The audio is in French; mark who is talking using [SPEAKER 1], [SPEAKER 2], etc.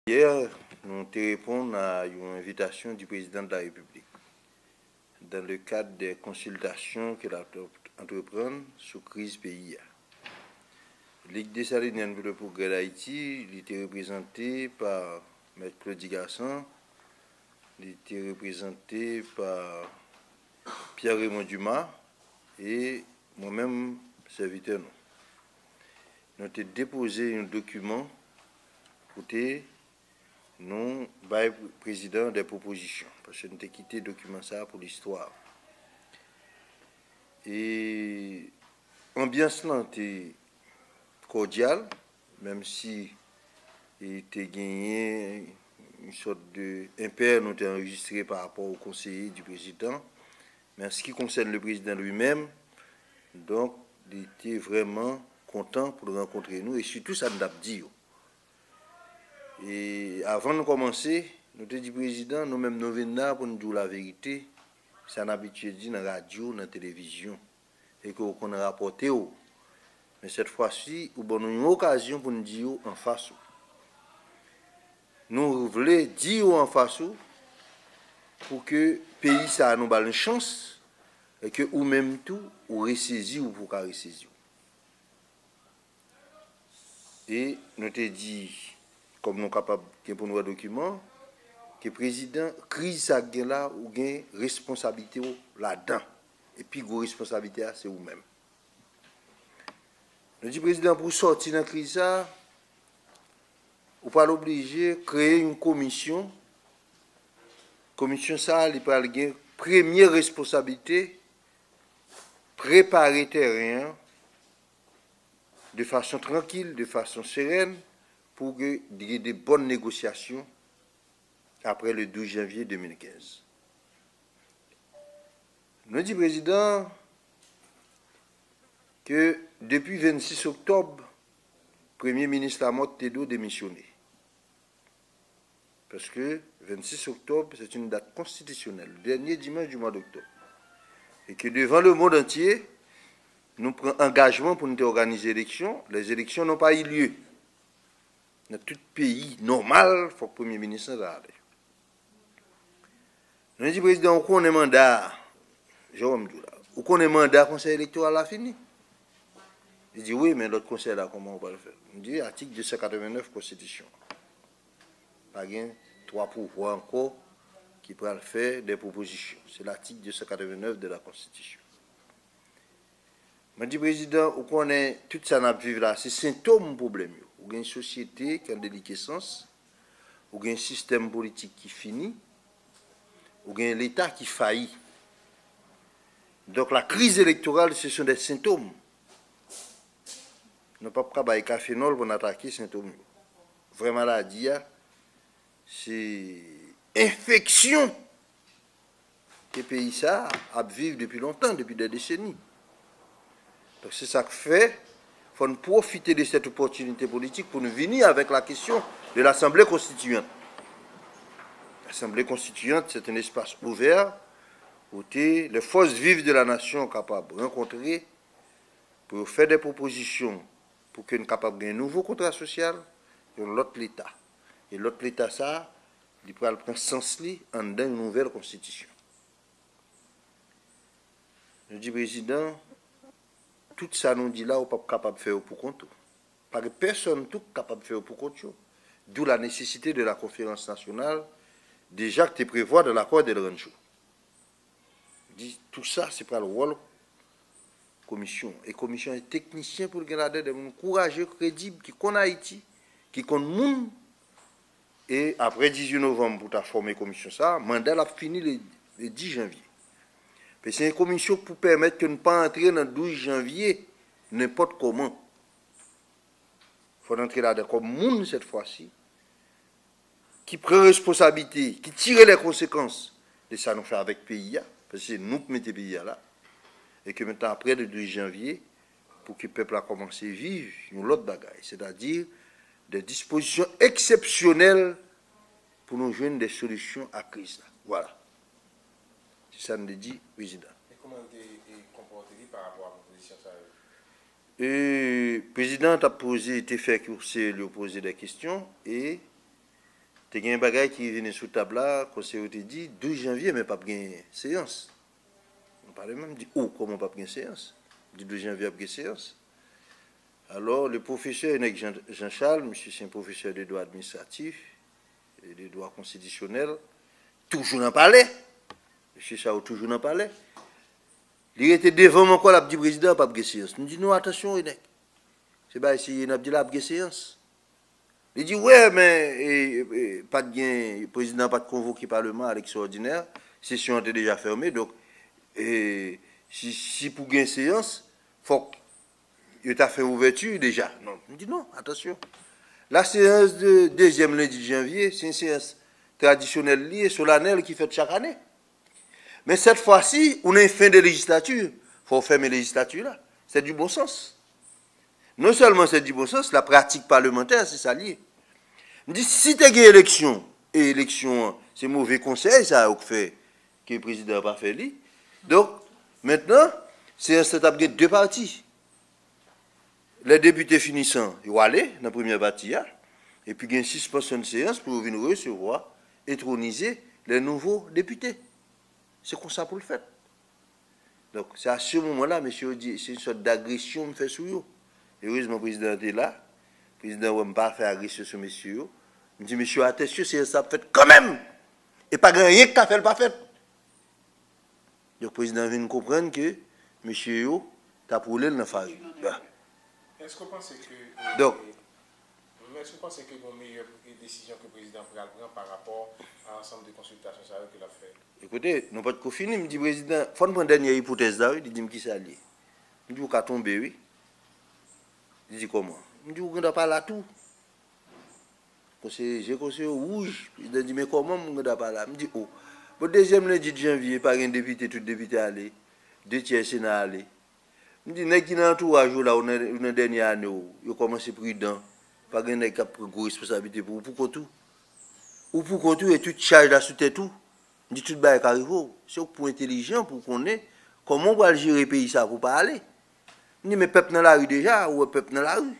[SPEAKER 1] Hier, nous avons répondu à une invitation du président de la République dans le cadre des consultations qu'il a entreprendre sur la crise pays. Ligue des Saliniens pour le progrès d'Haïti, il était représenté par M. Claudie Gasson, il était représenté par Pierre-Raymond Dumas et moi-même, serviteur. Nous avons déposé un document pour nous, président des propositions, parce que nous avons quitté le document ça pour l'histoire. Et l'ambiance là était cordiale, même si il était gagné une sorte de impair nous était enregistré par rapport au conseiller du président. Mais en ce qui concerne le président lui-même, donc, il était vraiment content pour rencontrer nous, et surtout ça nous a dit. Et avant de commencer, nous avons dit président, nous-mêmes nous venons là pour nous dire la vérité. Ça n'a habitué dit dans la radio, dans la télévision, et qu'on a rapporté. Mais cette fois-ci, nous avons une occasion pour nous dire en face. Nous voulons dire en face pour que le pays ça nous donne une chance et que ou même tout, ou ressaisir ou pour ressaisir. Et nous avons dit, comme nous sommes capables pour nous document, que le président, crise ça là, ou gain responsabilité là-dedans. Et puis, la responsabilité, c'est vous-même. Nous dit président, pour sortir de la crise, vous pas obligé de créer une commission. Commission ça, il peut avoir première responsabilité, préparer terrain de façon tranquille, de façon sereine, pour qu'il y ait de bonnes négociations après le 12 janvier 2015. Nous dit président que depuis 26 octobre, le Premier ministre Lamotte Tedo démissionné. Parce que 26 octobre, c'est une date constitutionnelle, le dernier dimanche du mois d'octobre. Et que devant le monde entier, nous prenons engagement pour nous organiser l'élection. Les élections n'ont pas eu lieu. Dans tout pays normal, il faut que le Premier ministre s'arrête. Nous dit président, où qu'on est mandat, Jérôme Doula, où qu'on est mandat, conseil électoral a fini. Il dit oui, mais l'autre conseil là, comment on va le faire? Il dit article 289 Constitution. Pas bien, 3 pouvoirs encore qui pourraient faire des propositions. C'est l'article 289 de la Constitution. Je dis président, où qu'on est, tout ça n'a pas vu là, c'est symptôme problème. Ou une société qui a une déliquescence, ou un système politique qui finit, ou un l'État qui faillit. Donc la crise électorale, ce sont des symptômes. Nous ne pouvons pas faire cafénol pour attaquer ces symptômes. Vraie maladie, c'est infection que le pays ça a vécu depuis longtemps, depuis des décennies. Donc c'est ça que fait, il faut profiter de cette opportunité politique pour nous venir avec la question de l'Assemblée constituante. L'Assemblée constituante, c'est un espace ouvert où les forces vives de la nation sont capables de rencontrer pour faire des propositions pour que nous soyons capables de un nouveau contrat social et l'autre l'État. Et l'autre l'État, ça, il peut prendre sens en une nouvelle constitution. Je dis, président, tout ça nous dit là, on n'est pas capable de faire pour compte. Parce que personne n'est capable de faire pour compte. D'où la nécessité de la conférence nationale, déjà que tu prévois de l'accord de l'Rancho. Tout ça, c'est pas le rôle commission. Et commission est technicien pour le Canada, des gens courageux, crédibles, qui connaissent Haïti, qui connaissent le monde. Et après 18 novembre, pour former commission, ça, le mandat a fini le 10 janvier. C'est une commission pour permettre que nous ne pas entrer dans le 12 janvier n'importe comment. Il faut entrer là comme monde cette fois-ci, qui prend responsabilité, qui tire les conséquences de ça nous fait avec le pays, parce que c'est nous qui mettons le pays là. Et que maintenant, après le 12 janvier, pour que le peuple a commencé à vivre, une autre bagaille, c'est-à-dire des dispositions exceptionnelles pour nous joindre des solutions à la crise. Voilà. C'est ça nous dit, président.
[SPEAKER 2] Et comment vous comportez-vous par rapport à la proposition ça?
[SPEAKER 1] Le président a posé, été fait courser, lui poser des questions et Il y a un bagage qui vient sous table là, conseiller te dit 12 janvier, mais pas de séance. On parle même, dit, oh, comment pas de séance? Du 12 janvier, pas de séance. Alors, le professeur Jean-Charles, monsieur, c'est un professeur de droit administratif et de droit constitutionnel, toujours dans le palais. Monsieur Sao, toujours dans le palais. Il était devant mon col, il a dit président, pas de séance. Il dit non, attention, c'est pas ici, il a dit la séance. Il dit ouais, mais pas de gain, le président n'a pas de convoqué parlement à l'élection ordinaire, session était déjà fermée, donc si pour gagner séance, faut qu'il ait fait ouverture déjà. Non, il dit non, attention. La séance de deuxième lundi de janvier, c'est une séance traditionnelle liée, solennelle qui fait chaque année. Mais cette fois-ci, on est fin de législature. Il faut fermer la législature là. C'est du bon sens. Non seulement c'est du bon sens, la pratique parlementaire, c'est ça lié. Je dis, si tu as une élection, et élection, c'est mauvais conseil, ça a fait, que le président n'a pas fait lui. Donc, maintenant, c'est un setup de deux parties. Les députés finissant, ils vont aller dans la première partie, et puis il y a une suspension de séance pour venir recevoir, étroniser les nouveaux députés. C'est comme ça pour le faire. Donc, c'est à ce moment-là, monsieur dit, c'est une sorte d'agression me fait sur eux. Heureusement, le président était là. Le président n'a pas fait agression sur monsieur. Il me dit, monsieur, attention, c'est ça fait quand même. Et pas rien qu'à faire, pas fait. Donc, le président vient comprendre que monsieur, t'as pour l'aile dans la phase.
[SPEAKER 2] Est-ce que vous pensez que.
[SPEAKER 1] Donc,
[SPEAKER 2] est-ce que vous pensez que une meilleure décision que le président prend par rapport à l'ensemble des consultations qu'il a fait?
[SPEAKER 1] Écoutez, nous pas de confiner, me dit président, il faut prendre une dernière hypothèse là, il dit qui ça lié. Il dit, vous avez tombé, oui. Il dit comment? Il dit, vous n'avez pas là tout. J'ai conseillé rouge. Il dit, mais comment vous n'avez pas là? Il dit, oh. Le deuxième lundi de janvier, pas un député, tout député allé. 2 tiers Sénat allé. Il dit, n'est-ce qu'il y a un entourage là, on est une dernière année, il commence prudent. Pas un nègre qui a pris une responsabilité pour tout. Ou pour tout et tout charge là sous tête tout. Il dit, tout le bail qui arrive. C'est pour intelligent, pour qu'on ait comment on va gérer le pays ça pour pas aller. Il dit, mais peuple dans la rue déjà, ou peuple dans la rue.